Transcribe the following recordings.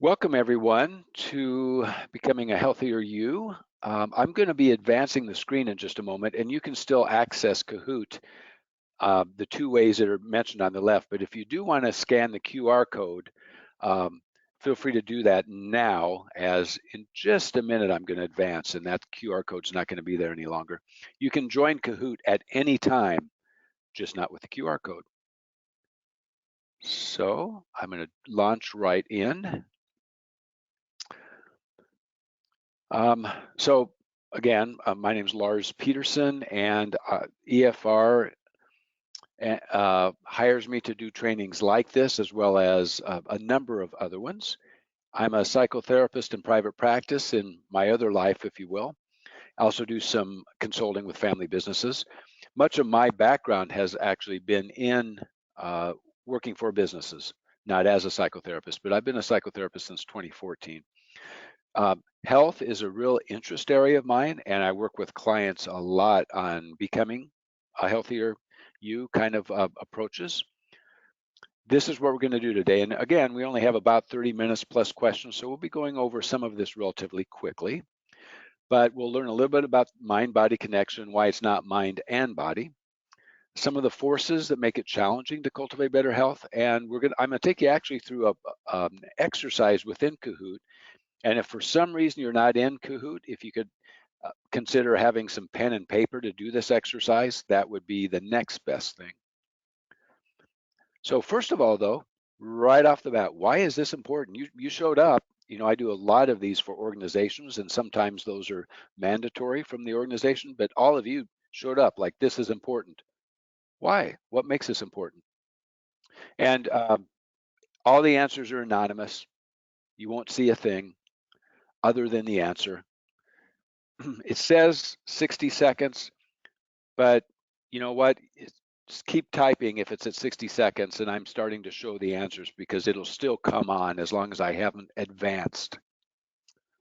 Welcome, everyone, to Becoming a Healthier You. I'm going to be advancing the screen in just a moment, and you can still access Kahoot the two ways that are mentioned on the left. But if you do want to scan the QR code, um, feel free to do that now, as in just a minute I'm going to advance, and that QR code's not going to be there any longer. You can join Kahoot at any time, just not with the QR code. So I'm going to launch right in. So again, my name is Lars Peterson, and EFR hires me to do trainings like this, as well as a number of other ones. I'm a psychotherapist in private practice in my other life, if you will. I also do some consulting with family businesses. Much of my background has actually been in uh, working for businesses, not as a psychotherapist, but I've been a psychotherapist since 2014. Health is a real interest area of mine, and I work with clients a lot on becoming a healthier you kind of approaches. This is what we're going to do today. And again, we only have about 30 minutes plus questions, so we'll be going over some of this relatively quickly. But we'll learn a little bit about mind-body connection, why it's not mind and body, some of the forces that make it challenging to cultivate better health, and I'm going to take you actually through an exercise within Kahoot. And if for some reason you're not in Kahoot, if you could consider having some pen and paper to do this exercise, that would be the next best thing. So first of all, though, right off the bat, why is this important? You showed up. You know, I do a lot of these for organizations, and sometimes those are mandatory from the organization, but all of you showed up like this is important. Why? What makes this important? And all the answers are anonymous. You won't see a thing other than the answer. It says 60 seconds, but you know what? Just keep typing if it's at 60 seconds and I'm starting to show the answers, because it'll still come on as long as I haven't advanced.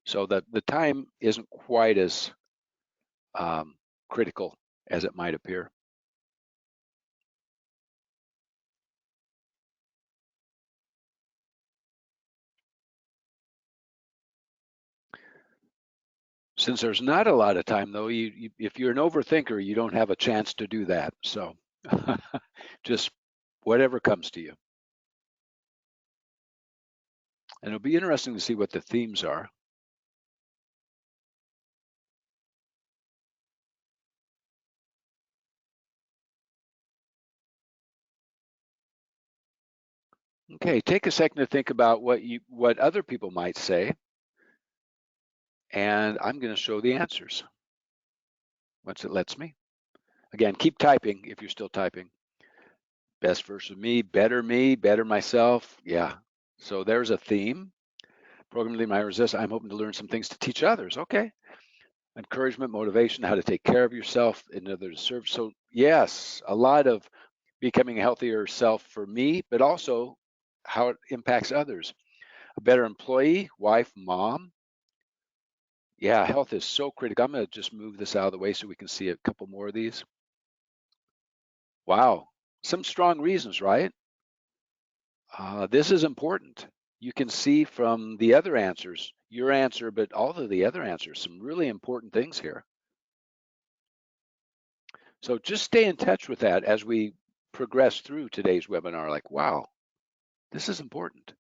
So the time isn't quite as critical as it might appear. Since there's not a lot of time, though, if you're an overthinker, you don't have a chance to do that. So just whatever comes to you. And it'll be interesting to see what the themes are. Okay, take a second to think about what other people might say, and I'm going to show the answers once it lets me. Again, keep typing if you're still typing. Best version of me, better myself. Yeah. So there's a theme. Programming my resist. I'm hoping to learn some things to teach others. Okay. Encouragement, motivation, how to take care of yourself in order to serve. So yes, a lot of becoming a healthier self for me, but also how it impacts others. A better employee, wife, mom. Yeah, health is so critical. I'm going to just move this out of the way so we can see a couple more of these. Wow, some strong reasons, right? This is important. You can see from the other answers, your answer, but all of the other answers, some really important things here. So just stay in touch with that as we progress through today's webinar. Like, wow, this is important.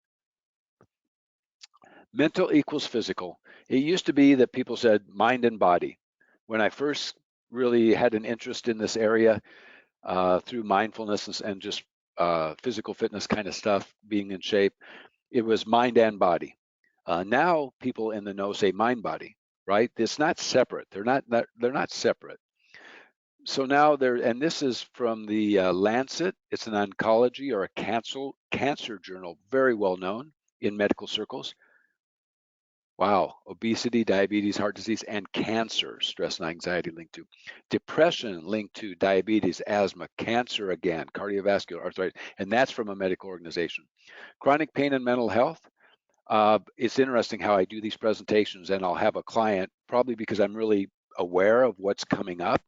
Mental equals physical. It used to be that people said mind and body. When I first really had an interest in this area through mindfulness and just physical fitness kind of stuff, being in shape, it was mind and body. Now people in the know say mind body, right? It's not separate. They're not separate. So now and this is from the Lancet. It's an oncology or a cancer journal, very well known in medical circles. Wow, obesity, diabetes, heart disease, and cancer, stress and anxiety linked to. Depression linked to diabetes, asthma, cancer again, cardiovascular, arthritis, and that's from a medical organization. Chronic pain and mental health. It's interesting how I do these presentations, and I'll have a client, probably because I'm really aware of what's coming up,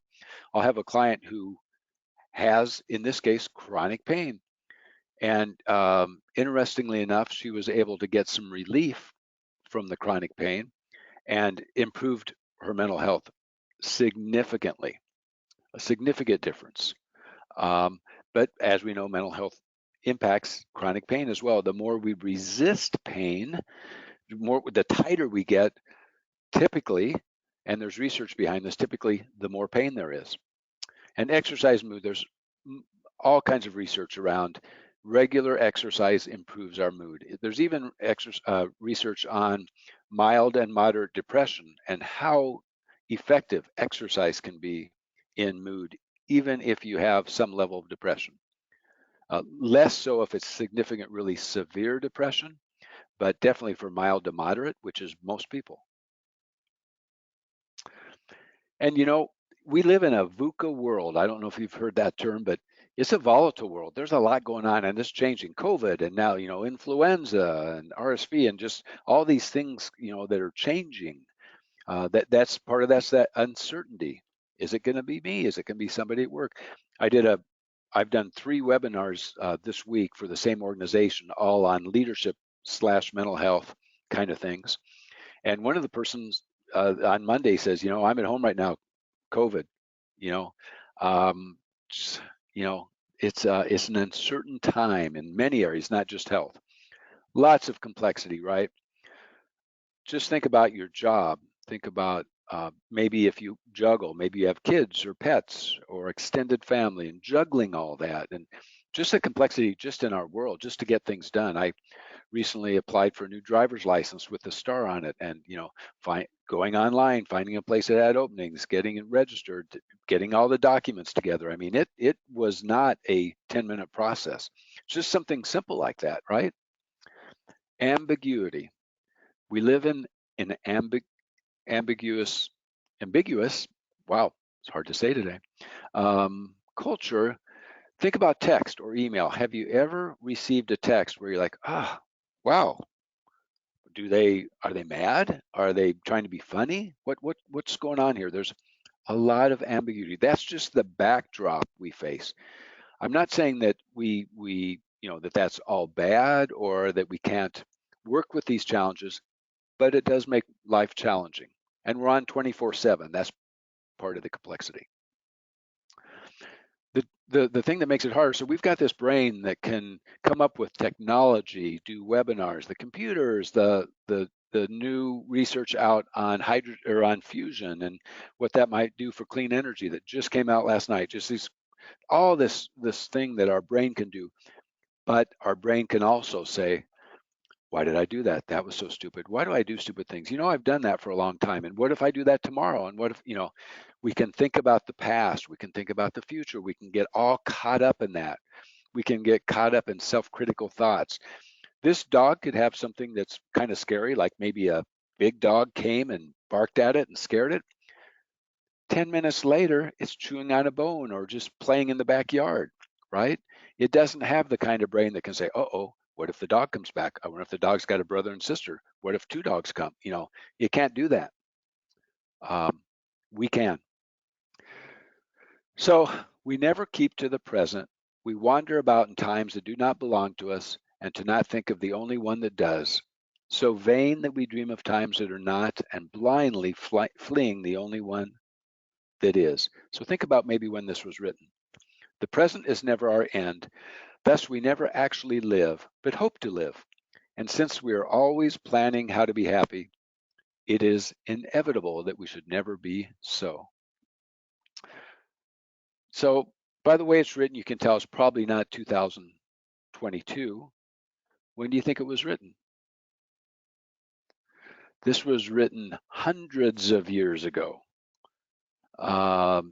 I'll have a client who has, in this case, chronic pain. And interestingly enough, she was able to get some relief from the chronic pain and improved her mental health significantly, a significant difference. Um, but as we know, mental health impacts chronic pain as well. The more we resist pain, the tighter we get, typically, and there's research behind this, typically the more pain there is. And exercise mood, there's all kinds of research around regular exercise improves our mood. There's even research on mild and moderate depression and how effective exercise can be in mood, even if you have some level of depression. Less so if it's significant, really severe depression, but definitely for mild to moderate, which is most people. And we live in a VUCA world. I don't know if you've heard that term, but it's a volatile world. There's a lot going on, and it's changing. COVID, and now influenza and RSV, and just all these things that are changing. That's part of that uncertainty. Is it going to be me? Is it going to be somebody at work? I've done 3 webinars this week for the same organization, all on leadership / mental health kind of things. And one of the persons on Monday says, I'm at home right now, COVID. You know, um, just, it's an uncertain time in many areas, not just health. Lots of complexity, right? Just think about your job. Think about maybe if you juggle, maybe you have kids or pets or extended family, and juggling all that, and just the complexity just in our world, just to get things done. I recently applied for a new driver's license with the star on it, and going online, finding a place that had openings, getting it registered, getting all the documents together. I mean, it was not a 10-minute process. It's just something simple like that, right? Ambiguity. We live in an ambiguous, wow, it's hard to say today, culture. Think about text or email. Have you ever received a text where you're like, wow, are they mad? Are they trying to be funny? What's going on here? There's a lot of ambiguity. That's just the backdrop we face. I'm not saying that that's all bad or that we can't work with these challenges, but it does make life challenging. And we're on 24/7. That's part of the complexity. The thing that makes it harder, so we've got this brain that can come up with technology, do webinars, the computers, the new research out on on fusion and what that might do for clean energy that just came out last night. Just all this thing that our brain can do, but our brain can also say, why did I do that? That was so stupid. Why do I do stupid things? I've done that for a long time. And what if I do that tomorrow? And what if, we can think about the past, we can think about the future, we can get all caught up in that. We can get caught up in self-critical thoughts. This dog could have something that's kind of scary, like maybe a big dog came and barked at it and scared it. 10 minutes later, it's chewing on a bone or just playing in the backyard, right? It doesn't have the kind of brain that can say, uh-oh, what if the dog comes back? I wonder if the dog's got a brother and sister. What if 2 dogs come? It can't do that. We can. So we never keep to the present. We wander about in times that do not belong to us, and to not think of the only one that does. So vain that we dream of times that are not, and blindly fleeing the only one that is. So think about maybe when this was written. The present is never our end. Thus, we never actually live, but hope to live. And since we are always planning how to be happy, it is inevitable that we should never be so. So, by the way it's written, you can tell it's probably not 2022. When do you think it was written? This was written hundreds of years ago, the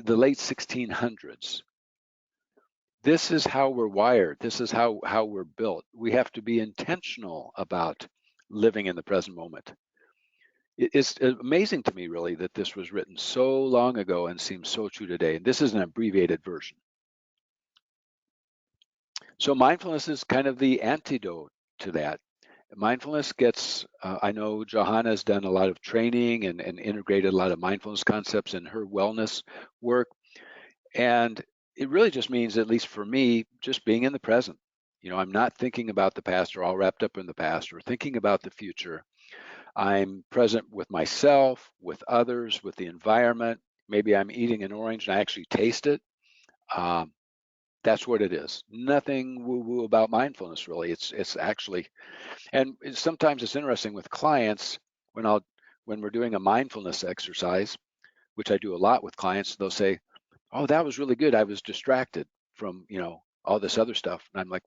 late 1600s. This is how we're wired. This is how we're built. We have to be intentional about living in the present moment. It's amazing to me, really, that this was written so long ago and seems so true today. And this is an abbreviated version. So mindfulness is kind of the antidote to that. Mindfulness gets, I know Johanna has done a lot of training and integrated a lot of mindfulness concepts in her wellness work. And it really just means, at least for me, just being in the present. I'm not thinking about the past or all wrapped up in the past or thinking about the future. I'm present with myself, with others, with the environment. Maybe I'm eating an orange and I actually taste it. Um, that's what it is. Nothing woo-woo about mindfulness, really. It's actually, and sometimes it's interesting with clients when we're doing a mindfulness exercise, which I do a lot with clients. They'll say, "Oh, that was really good. I was distracted from all this other stuff," and I'm like,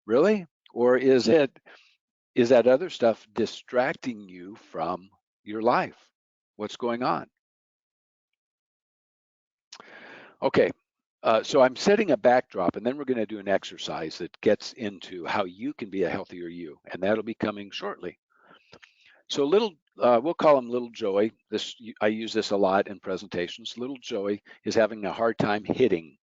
"Really? Or is that other stuff distracting you from your life? What's going on?" Okay, so I'm setting a backdrop, and then we're going to do an exercise that gets into how you can be a healthier you, and that'll be coming shortly. So we'll call him little Joey. I use this a lot in presentations. Little Joey is having a hard time hitting.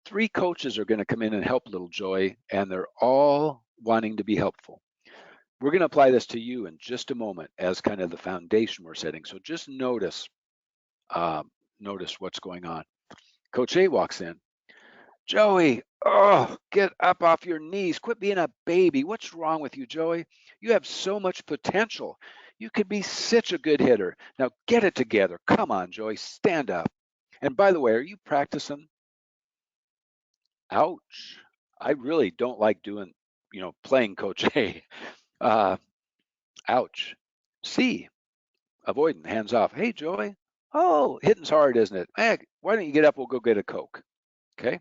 Three coaches are going to come in and help little Joey, and they're all wanting to be helpful. We're going to apply this to you in just a moment as kind of the foundation we're setting. So just uh, notice what's going on. Coach A walks in. Joey, oh, get up off your knees. Quit being a baby. What's wrong with you, Joey? You have so much potential. You could be such a good hitter. Now get it together. Come on, Joey, stand up. And by the way, are you practicing? Ouch. I really don't like playing Coach A. Uh, ouch. C, avoiding, hands off. Hey, Joey. Oh, hitting's hard, isn't it? Hey, why don't you get up? We'll go get a Coke. Okay.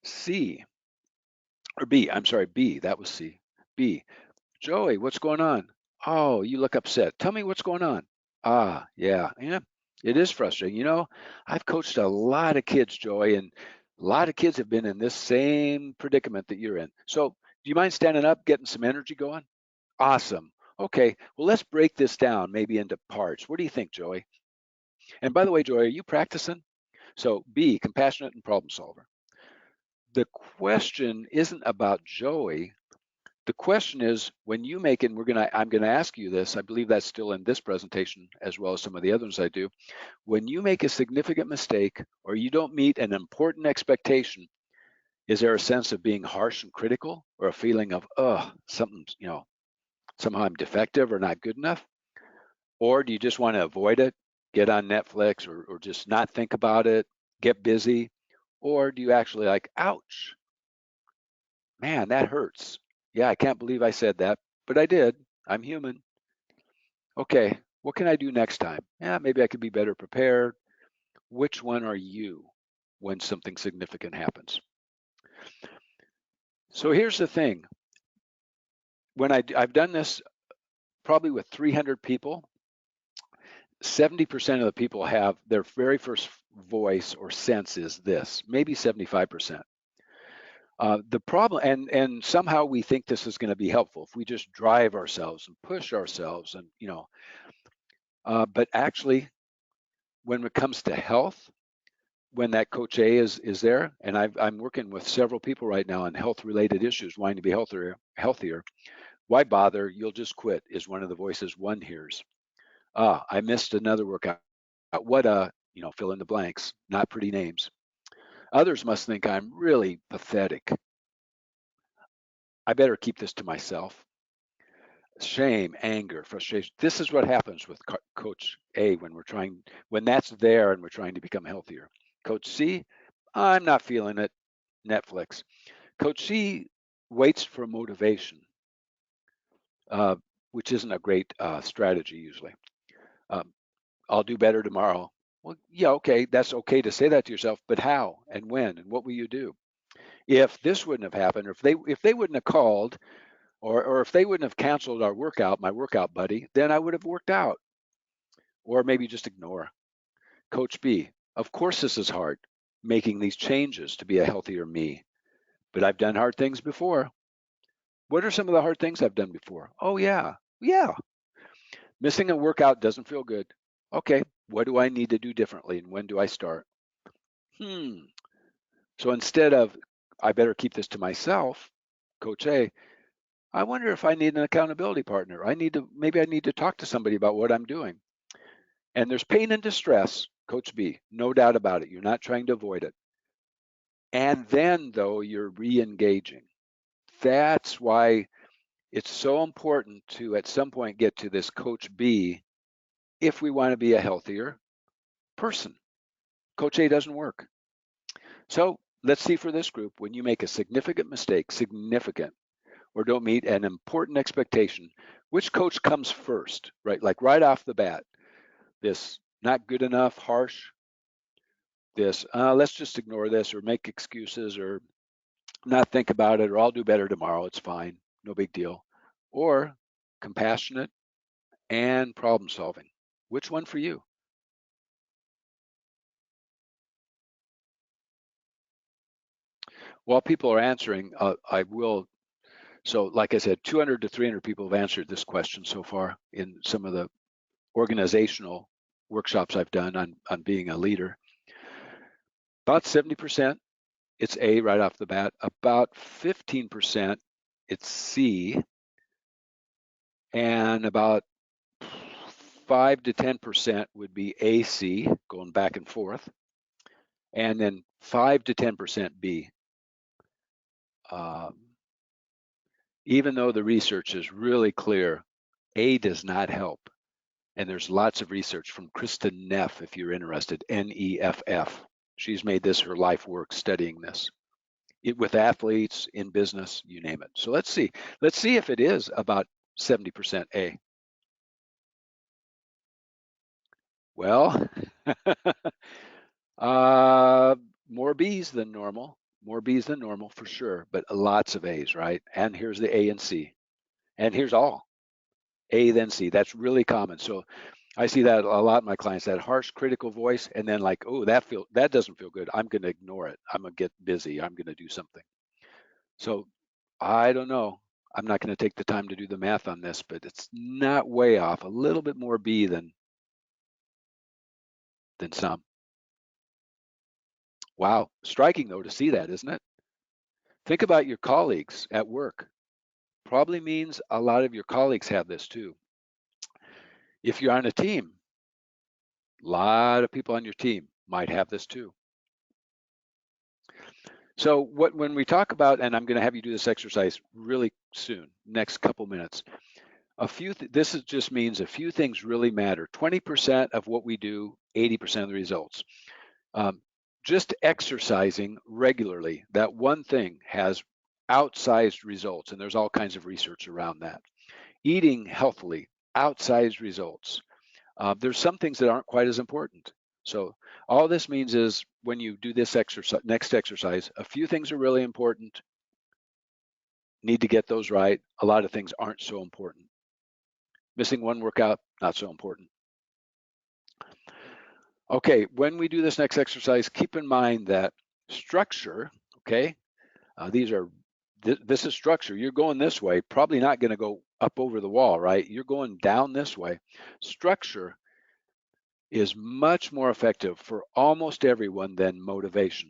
C, or B, I'm sorry, B, that was C. B, Joey, what's going on? Oh, you look upset. Tell me what's going on. Ah, yeah, yeah. It is frustrating. I've coached a lot of kids, Joey, and a lot of kids have been in this same predicament that you're in. So, do you mind standing up, getting some energy going? Awesome. Okay, well, let's break this down maybe into parts. What do you think, Joey? And by the way, Joey, are you practicing? So, B, compassionate and problem solver. The question isn't about Joey. The question is, when you make it, and I'm gonna ask you this, I believe that's still in this presentation as well as some of the others I do. When you make a significant mistake or you don't meet an important expectation, is there a sense of being harsh and critical or a feeling of, something's, somehow I'm defective or not good enough? Or do you just want to avoid it, get on Netflix or just not think about it, get busy? Or do you actually like, ouch, man, that hurts. Yeah, I can't believe I said that, but I did. I'm human. Okay, what can I do next time? Yeah, maybe I could be better prepared. Which one are you when something significant happens? So here's the thing. I've done this probably with 300 people, 70% of the people have their very first voice or sense is this, maybe 75%. The problem, and somehow we think this is going to be helpful if we just drive ourselves and push ourselves, and but actually, when it comes to health, when that coach A is there, and I'm working with several people right now on health-related issues, wanting to be healthier. Why bother? You'll just quit is one of the voices one hears. I missed another workout. What fill in the blanks, not pretty names. Others must think I'm really pathetic. I better keep this to myself. Shame, anger, frustration. This is what happens with Coach A when that's there and we're trying to become healthier. Coach C, I'm not feeling it. Netflix. Coach C waits for motivation, uh, which isn't a great strategy usually. Um, I'll do better tomorrow. Well, yeah, okay, that's okay to say that to yourself, but how and when and what will you do? If this wouldn't have happened, or if they wouldn't have called, or if they wouldn't have canceled my workout buddy, then I would have worked out. Or maybe just ignore. Coach B, of course this is hard, making these changes to be a healthier me. But I've done hard things before. What are some of the hard things I've done before? Oh yeah. Yeah. Missing a workout doesn't feel good. Okay, what do I need to do differently and when do I start? So instead of I better keep this to myself, Coach A, I wonder if I need an accountability partner. Maybe I need to talk to somebody about what I'm doing. And there's pain and distress, Coach B, no doubt about it. You're not trying to avoid it. And then, though, you're re-engaging. That's why it's so important to, at some point, get to this Coach B if we want to be a healthier person. Coach A doesn't work. So let's see for this group, when you make a significant mistake, significant, or don't meet an important expectation, which coach comes first, right? Like right off the bat, this not good enough, harsh, this let's just ignore this or make excuses or not think about it, or I'll do better tomorrow, it's fine, no big deal, or compassionate and problem solving. Which one for you? While people are answering, I will. So, like I said, 200 to 300 people have answered this question so far in some of the organizational workshops I've done on being a leader. About 70%, it's A right off the bat. About 15%, it's C. And about 5 to 10% would be AC, going back and forth. And then 5 to 10% B. Um, even though the research is really clear, A does not help. And there's lots of research from Kristen Neff, if you're interested, Neff. She's made this her life work studying this. With athletes, in business, you name it. So let's see. Let's see if it is about 70% A. Well, uh, more B's than normal. More B's than normal for sure, but lots of A's, right? And here's the A and C. And here's all. A then C. That's really common. So I see that a lot in my clients, that harsh critical voice, and then like, oh, that doesn't feel good. I'm gonna ignore it. I'm gonna get busy. I'm gonna do something. So I don't know. I'm not gonna take the time to do the math on this, but it's not way off. A little bit more B than some. Wow. Striking though to see that, isn't it? Think about your colleagues at work. Probably means a lot of your colleagues have this too. If you're on a team, a lot of people on your team might have this too. So when we talk about, and I'm going to have you do this exercise really soon, next couple minutes. This just means a few things really matter. 20% of what we do, 80% of the results. Um, just exercising regularly, that one thing has outsized results, and there's all kinds of research around that. Eating healthily, outsized results. There's some things that aren't quite as important. So all this means is when you do this next exercise, a few things are really important, need to get those right. A lot of things aren't so important. Missing one workout, not so important. Okay, when we do this next exercise, keep in mind that structure, okay, this is structure. You're going this way, probably not going to go up over the wall, right? You're going down this way. Structure is much more effective for almost everyone than motivation.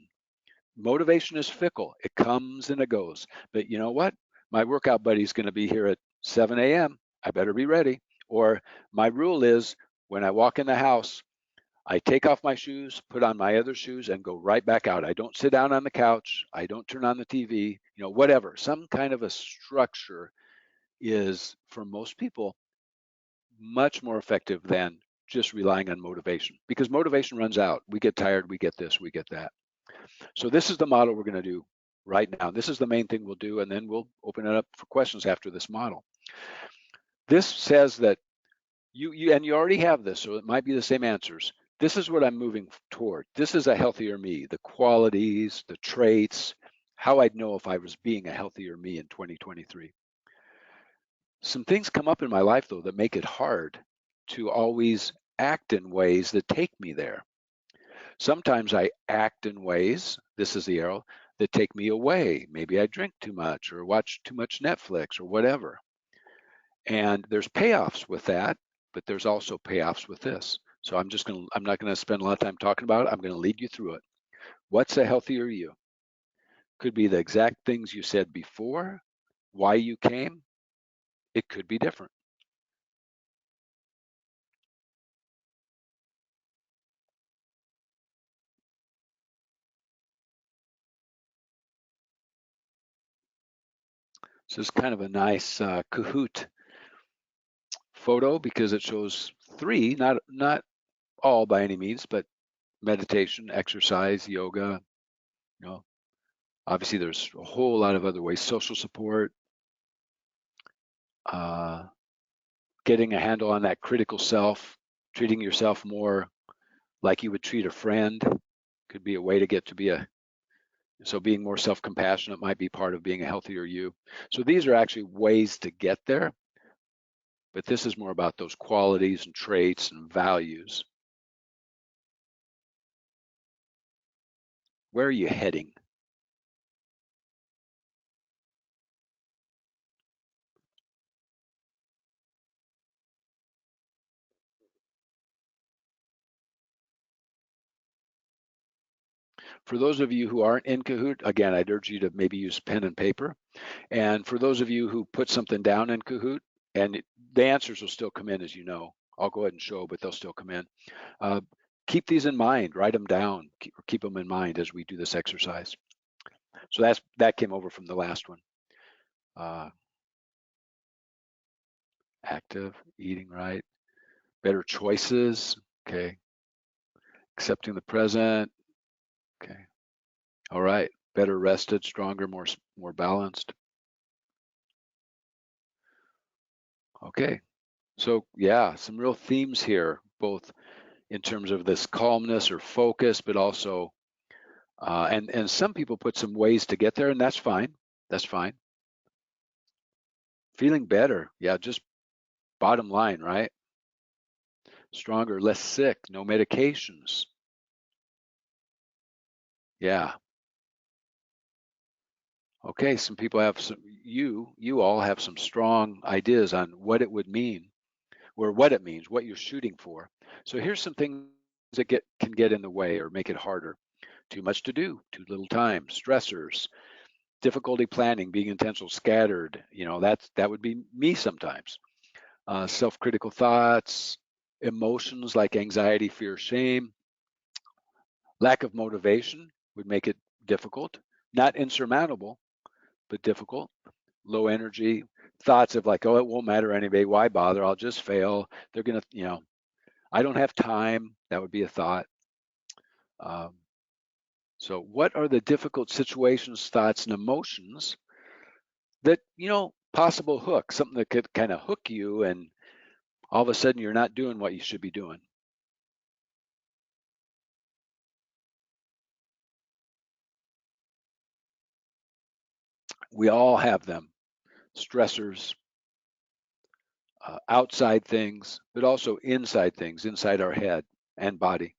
Motivation is fickle. It comes and it goes. But you know what? My workout buddy's going to be here at 7 a.m. I better be ready. Or my rule is when I walk in the house, I take off my shoes, put on my other shoes, and go right back out. I don't sit down on the couch. I don't turn on the TV, whatever. Some kind of a structure is, for most people, much more effective than just relying on motivation, because motivation runs out. We get tired, we get this, we get that. So this is the model we're going to do right now. This is the main thing we'll do, and then we'll open it up for questions after this model. This says that you already have this, so it might be the same answers. This is what I'm moving toward. This is a healthier me, the qualities, the traits, how I'd know if I was being a healthier me in 2023. Some things come up in my life, though, that make it hard to always act in ways that take me there. Sometimes I act in ways, this is the arrow, that take me away. Maybe I drink too much or watch too much Netflix or whatever. And there's payoffs with that, but there's also payoffs with this. So I'm not going to spend a lot of time talking about it. I'm going to lead you through it. What's a healthier you? Could be the exact things you said before, why you came. It could be different. So it's kind of a nice Kahoot photo because it shows three, not all by any means, but meditation, exercise, yoga, you know, obviously there's a whole lot of other ways, social support, uh, getting a handle on that critical self, treating yourself more like you would treat a friend could be a way to get to be a, so being more self-compassionate might be part of being a healthier you. So these are actually ways to get there, but this is more about those qualities and traits and values. Where are you heading? For those of you who aren't in Kahoot, again, I'd urge you to maybe use pen and paper. And for those of you who put something down in Kahoot, and the answers will still come in, as you know. I'll go ahead and show, but they'll still come in. Uh, keep these in mind, write them down, keep them in mind as we do this exercise. So that came over from the last one. Uh, active, eating right, better choices, okay, accepting the present, okay, all right, better rested, stronger, more balanced. Okay, so yeah, some real themes here, both in terms of this calmness or focus, but also, and some people put some ways to get there, and that's fine. That's fine. Feeling better, yeah, just bottom line, right? Stronger, less sick, no medications. Yeah. Okay, some people have some, you all have some strong ideas on what it would mean, or what it means, what you're shooting for. So here's some things that can get in the way or make it harder. Too much to do, too little time, stressors, difficulty planning, being intentional, scattered. That would be me sometimes. Self-critical thoughts, emotions like anxiety, fear, shame, lack of motivation would make it difficult, not insurmountable, but difficult. Low energy, thoughts of like, oh, it won't matter anyway. Why bother? I'll just fail. They're gonna, I don't have time. That would be a thought. Um, so, what are the difficult situations, thoughts, and emotions that possible hook, something that could kind of hook you, and all of a sudden you're not doing what you should be doing? We all have them. Stressors, outside things, but also inside things, inside our head and body,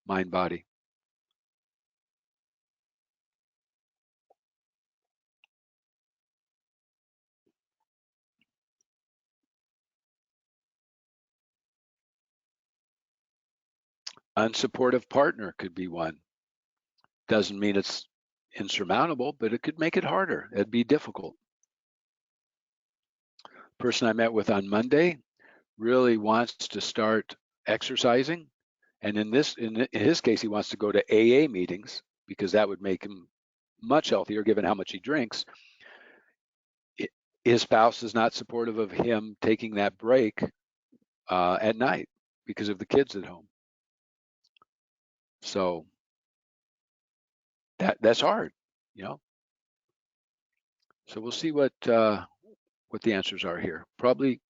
mind, body. Unsupportive partner could be one. Doesn't mean it's insurmountable, but it could make it harder. It'd be difficult. Person I met with on Monday really wants to start exercising, and in his case, he wants to go to AA meetings because that would make him much healthier given how much he drinks. His spouse is not supportive of him taking that break at night because of the kids at home. So that's hard, you know. So we'll see what the answers are here. Probably,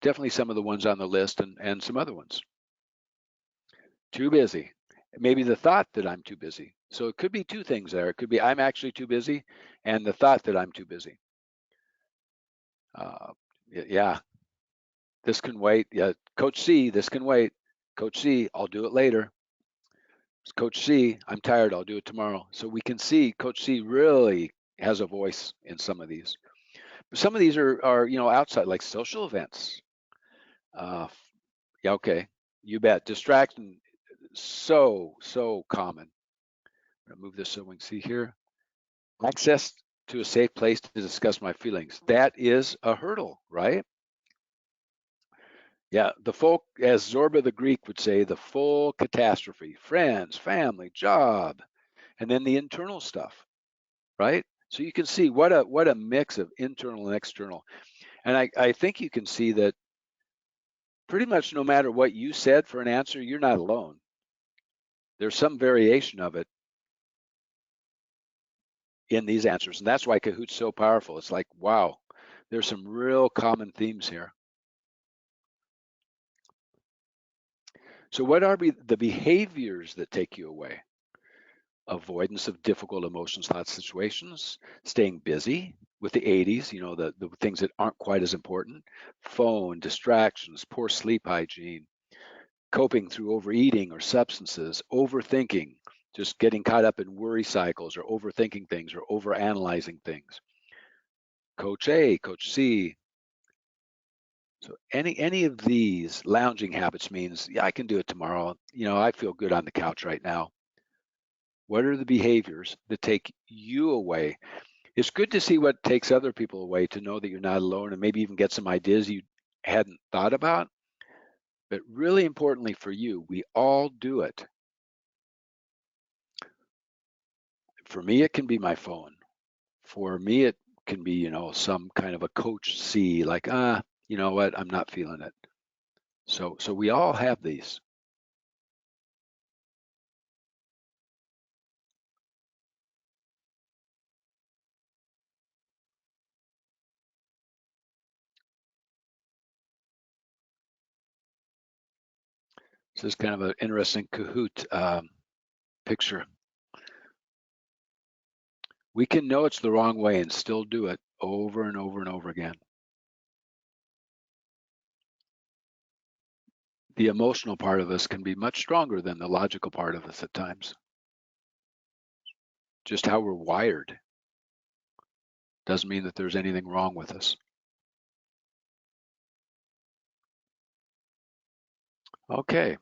definitely some of the ones on the list, and some other ones. Too busy. Maybe the thought that I'm too busy. So it could be two things there. It could be I'm actually too busy, and the thought that I'm too busy. Uh, yeah, this can wait. Yeah, Coach C, this can wait. Coach C, I'll do it later. Coach C, I'm tired. I'll do it tomorrow. So we can see Coach C really has a voice in some of these. But some of these are outside, like social events. Uh, yeah, okay, you bet. Distraction, so common. I'm gonna move this so we can see here. Access to a safe place to discuss my feelings. That is a hurdle, right? Yeah, the full, as Zorba the Greek would say, the full catastrophe: friends, family, job, and then the internal stuff, right? So you can see what a mix of internal and external. And I think you can see that pretty much no matter what you said for an answer, you're not alone. There's some variation of it in these answers. And that's why Kahoot's so powerful. It's like, wow, there's some real common themes here. So what are the behaviors that take you away? Avoidance of difficult emotions, thoughts, situations, staying busy with the 80s, the things that aren't quite as important, phone, distractions, poor sleep hygiene, coping through overeating or substances, overthinking, just getting caught up in worry cycles or overthinking things or overanalyzing things. Coach A, Coach C. So any of these lounging habits means, yeah, I can do it tomorrow. I feel good on the couch right now. What are the behaviors that take you away? It's good to see what takes other people away, to know that you're not alone, and maybe even get some ideas you hadn't thought about. But really importantly for you, we all do it. For me, it can be my phone. For me, it can be, some kind of a coach C, like, you know what, I'm not feeling it. So we all have these. This is kind of an interesting Kahoot picture. We can know it's the wrong way and still do it over and over and over again. The emotional part of us can be much stronger than the logical part of us at times. Just how we're wired doesn't mean that there's anything wrong with us. Okay.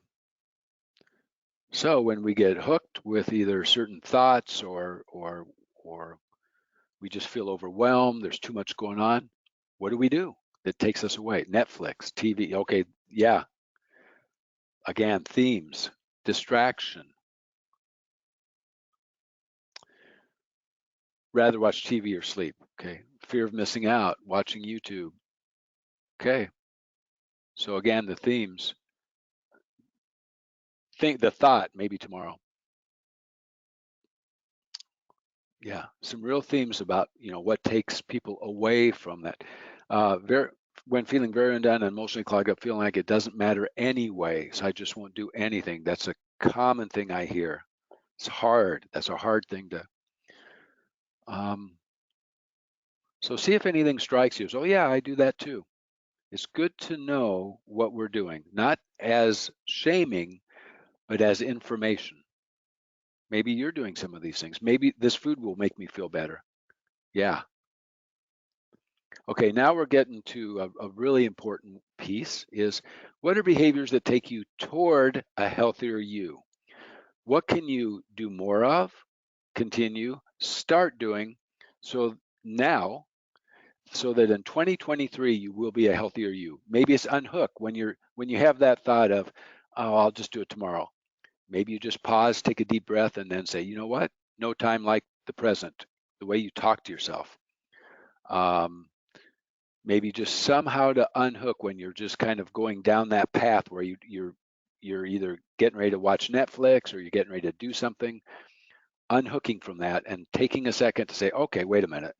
So when we get hooked with either certain thoughts or we just feel overwhelmed, there's too much going on, what do that takes us away? Netflix, TV. Okay, yeah. Again, themes, distraction. Rather watch TV or sleep. Okay. Fear of missing out, watching YouTube. Okay. So again, the themes. Think the thought, maybe tomorrow. Yeah, some real themes about what takes people away from that. When feeling very undone and emotionally clogged up, feeling like it doesn't matter anyway, so I just won't do anything. That's a common thing I hear. It's hard. That's a hard thing to. So see if anything strikes you. So yeah, I do that too. It's good to know what we're doing, not as shaming, but as information. Maybe you're doing some of these things. Maybe this food will make me feel better. Yeah. Okay, now we're getting to a really important piece is, what are behaviors that take you toward a healthier you? What can you do more of, continue, start doing so now, so that in 2023 you will be a healthier you? Maybe it's unhook when you have that thought of, oh, I'll just do it tomorrow. Maybe you just pause, take a deep breath, and then say, you know what? No time like the present, the way you talk to yourself. Maybe just somehow to unhook when you're just kind of going down that path where you're either getting ready to watch Netflix or you're getting ready to do something, unhooking from that and taking a second to say, okay, wait a minute.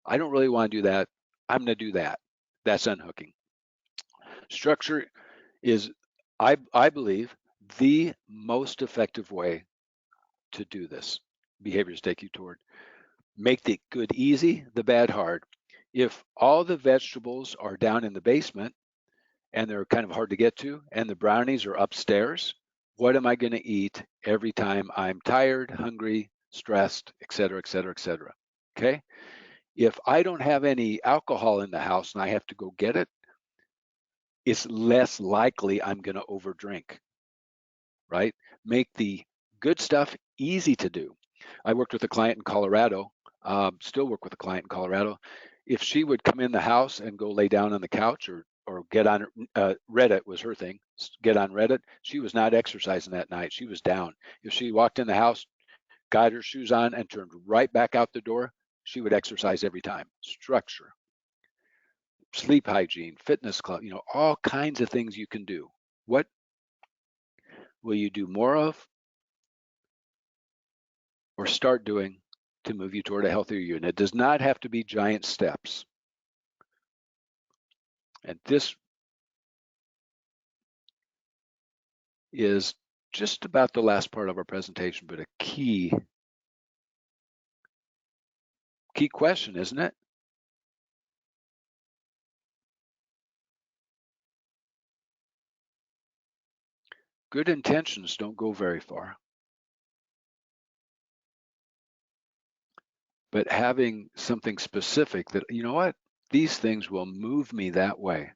I don't really want to do that. I'm going to do that. That's unhooking. Structure is, I believe, the most effective way to do this. Behaviors take you toward. Make the good easy, the bad hard. If all the vegetables are down in the basement and they're kind of hard to get to, and the brownies are upstairs, what am I going to eat every time I'm tired, hungry, stressed, et cetera, et cetera, et cetera? Okay. If I don't have any alcohol in the house and I have to go get it, it's less likely I'm going to overdrink, right? Make the good stuff easy to do. I worked with a client in Colorado, still work with a client in Colorado. If she would come in the house and go lay down on the couch or get on Reddit was her thing, get on Reddit, she was not exercising that night. She was down. If she walked in the house, got her shoes on and turned right back out the door, she would exercise every time. Structure, sleep hygiene, fitness club, all kinds of things you can do. What will you do more of or start doing to move you toward a healthier you? And it does not have to be giant steps. And this is just about the last part of our presentation, but a key question, isn't it? Good intentions don't go very far. But having something specific that, you know what, these things will move me that way.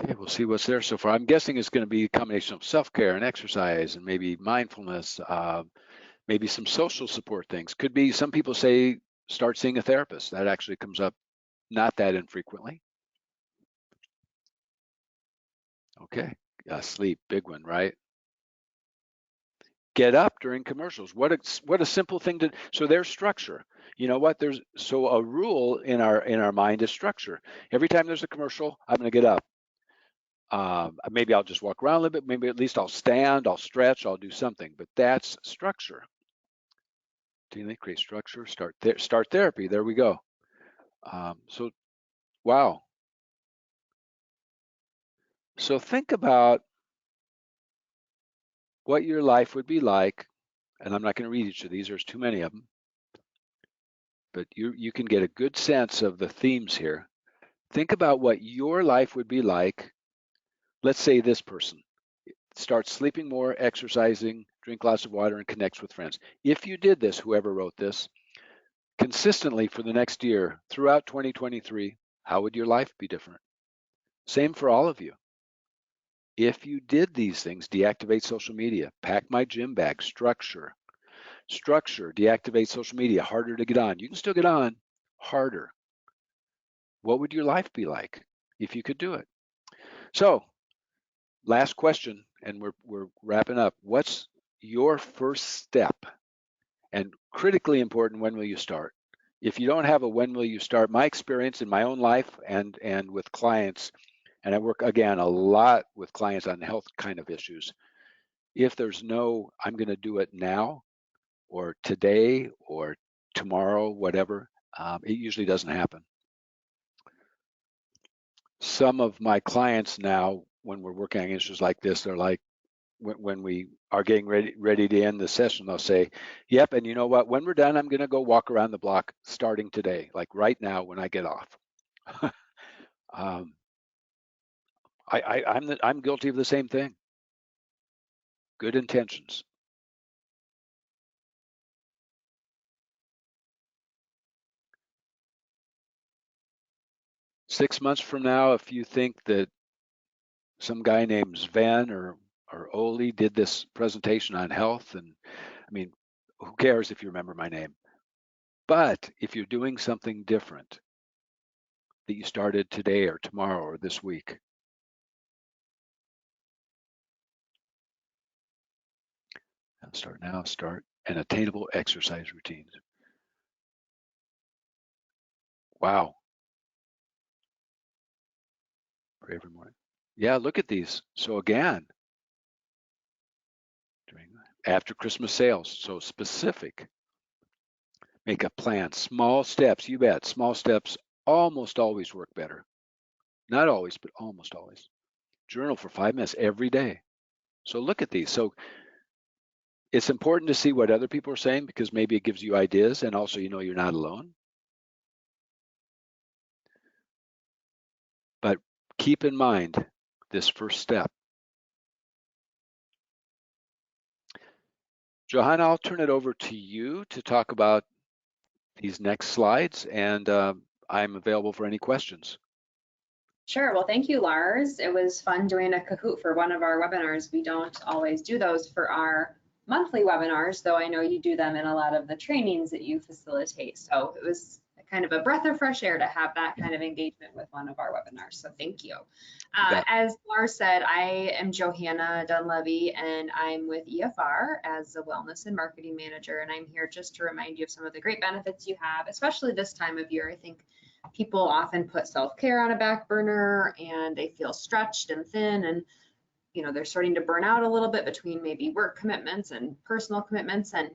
Okay, we'll see what's there so far. I'm guessing it's going to be a combination of self-care and exercise and maybe mindfulness, maybe some social support things. Could be, some people say, start seeing a therapist. That actually comes up not that infrequently. Okay, sleep, big one, right? Get up during commercials. What a simple thing to. So there's structure. You know what? There's so a rule in our mind is structure. Every time there's a commercial, I'm going to get up. Maybe I'll just walk around a little bit. Maybe at least I'll stand, I'll stretch, I'll do something. But that's structure. Create structure. Start therapy. There we go. So wow. So think about what your life would be like, and I'm not going to read each of these. There's too many of them. But you can get a good sense of the themes here. Think about what your life would be like. Let's say this person starts sleeping more, exercising, drink lots of water, and connects with friends. If you did this, whoever wrote this, consistently for the next year throughout 2023, how would your life be different? Same for all of you. If you did these things, deactivate social media, pack my gym bag, structure, deactivate social media, harder to get on. You can still get on, harder. What would your life be like if you could do it? So, last question, and we're wrapping up. What's your first step? And critically important, when will you start? If you don't have a when will you start, my experience in my own life and with clients, and I work again a lot with clients on health kind of issues. If there's no I'm going to do it now or today or tomorrow, whatever, it usually doesn't happen. Some of my clients now, when we're working on issues like this, they're like, when we are getting ready to end the session, they'll say, yep, and you know what, when we're done, I'm going to go walk around the block starting today, like right now when I get off. um, I'm guilty of the same thing. Good intentions. Six months from now, if you think that some guy named Sven or Oli did this presentation on health, and I mean, who cares if you remember my name? But if you're doing something different that you started today or tomorrow or this week, start now, start an attainable exercise routines. Wow. Pray every morning. Yeah, look at these. So again, during after Christmas sales, so specific. Make a plan. Small steps, you bet. Small steps almost always work better. Not always, but almost always. Journal for 5 minutes every day. So look at these. So it's important to see what other people are saying because maybe it gives you ideas and also you know you're not alone. But keep in mind this first step. Johanna, I'll turn it over to you to talk about these next slides, and I'm available for any questions. Sure. Well, thank you, Lars. It was fun doing a Kahoot for one of our webinars. We don't always do those for our monthly webinars, though I know you do them in a lot of the trainings that you facilitate. So it was kind of a breath of fresh air to have that kind of engagement with one of our webinars. So thank you. You bet. As Lars said, I am Johanna Dunlevy, and I'm with EFR as a Wellness and Marketing Manager. And I'm here just to remind you of some of the great benefits you have, especially this time of year. I think people often put self-care on a back burner and they feel stretched and thin, and they're starting to burn out a little bit between maybe work commitments and personal commitments, and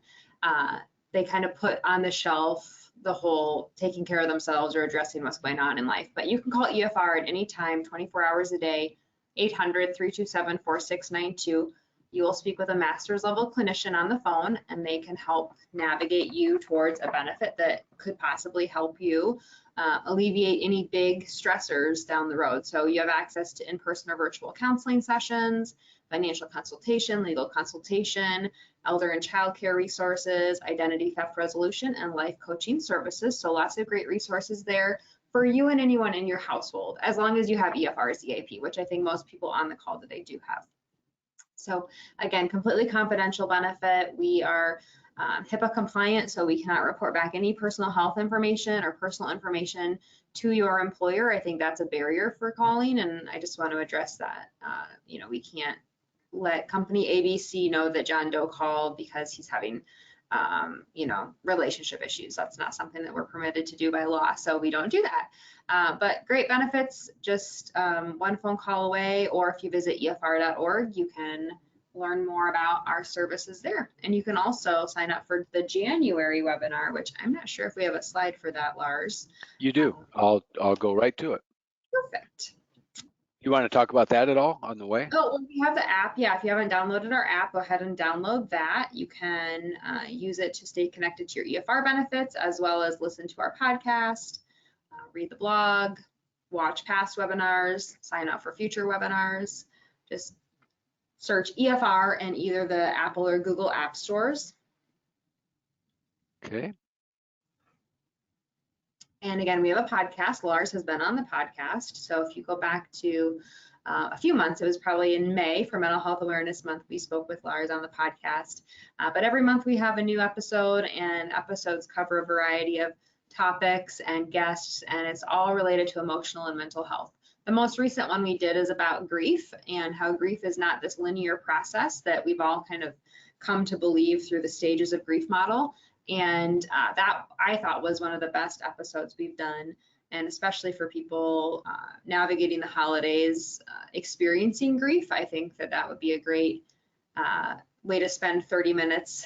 they kind of put on the shelf the whole taking care of themselves or addressing what's going on in life. But you can call EFR at any time, 24 hours a day, 800-327-4692. You will speak with a master's level clinician on the phone, and they can help navigate you towards a benefit that could possibly help you alleviate any big stressors down the road. So you have access to in-person or virtual counseling sessions, financial consultation, legal consultation, elder and child care resources, identity theft resolution, and life coaching services. So lots of great resources there for you and anyone in your household, as long as you have EFR's EAP, which I think most people on the call today do have. So again, completely confidential benefit. We are HIPAA compliant, so we cannot report back any personal health information or personal information to your employer. I think that's a barrier for calling, and I just want to address that. We can't let company ABC know that John Doe called because he's having relationship issues. That's not something that we're permitted to do by law, so we don't do that. But great benefits, just one phone call away, or if you visit efr.org, you can learn more about our services there. And you can also sign up for the January webinar, which I'm not sure if we have a slide for that, Lars. You do. I'll go right to it. Perfect. You want to talk about that at all on the way? Oh, well, we have the app. Yeah, if you haven't downloaded our app, go ahead and download that. You can use it to stay connected to your EFR benefits, as well as listen to our podcast, read the blog, watch past webinars, sign up for future webinars. Just search EFR in either the Apple or Google app stores. Okay. And again, we have a podcast. Lars has been on the podcast. So if you go back to a few months, it was probably in May for Mental Health Awareness Month, we spoke with Lars on the podcast. But every month we have a new episode, and episodes cover a variety of topics and guests, and it's all related to emotional and mental health. The most recent one we did is about grief, and how grief is not this linear process that we've all kind of come to believe through the stages of grief model. And that I thought was one of the best episodes we've done, and especially for people navigating the holidays, experiencing grief. I think that would be a great way to spend 30 minutes.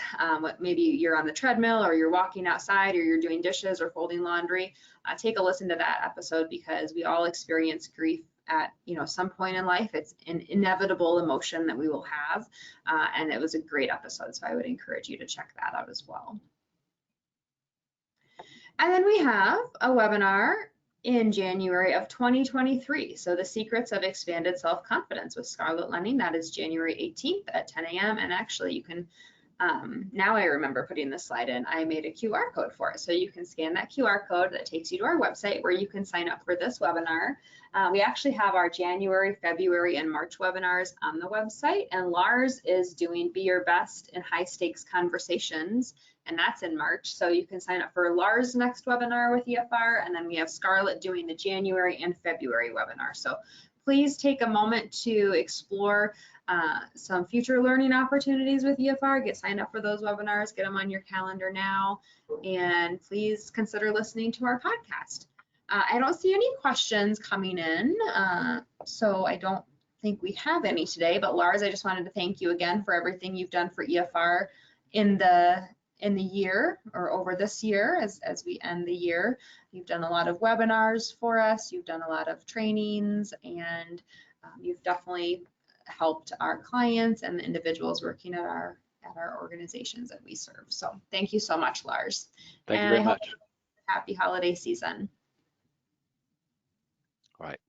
Maybe you're on the treadmill, or you're walking outside, or you're doing dishes or folding laundry. Take a listen to that episode, because we all experience grief at some point in life. It's an inevitable emotion that we will have, and it was a great episode, so I would encourage you to check that out as well. And then we have a webinar in January of 2023. So the secrets of expanded self-confidence with Scarlett Lenning. That is January 18th at 10 a.m. And actually you can, now I remember putting this slide in, I made a QR code for it. So you can scan that QR code that takes you to our website where you can sign up for this webinar. We actually have our January, February, and March webinars on the website. And Lars is doing Be Your Best in High Stakes Conversations, and that's in March. So you can sign up for Lars' next webinar with EFR, and then we have Scarlett doing the January and February webinar. So please take a moment to explore some future learning opportunities with EFR. Get signed up for those webinars, get them on your calendar now, and please consider listening to our podcast. I don't see any questions coming in, so I don't think we have any today, but Lars, I just wanted to thank you again for everything you've done for EFR in the year, or over this year as we end the year. You've done a lot of webinars for us, you've done a lot of trainings, and you've definitely helped our clients and the individuals working at our organizations that we serve. So thank you so much, Lars. Thank you very much. Happy holiday season. All right.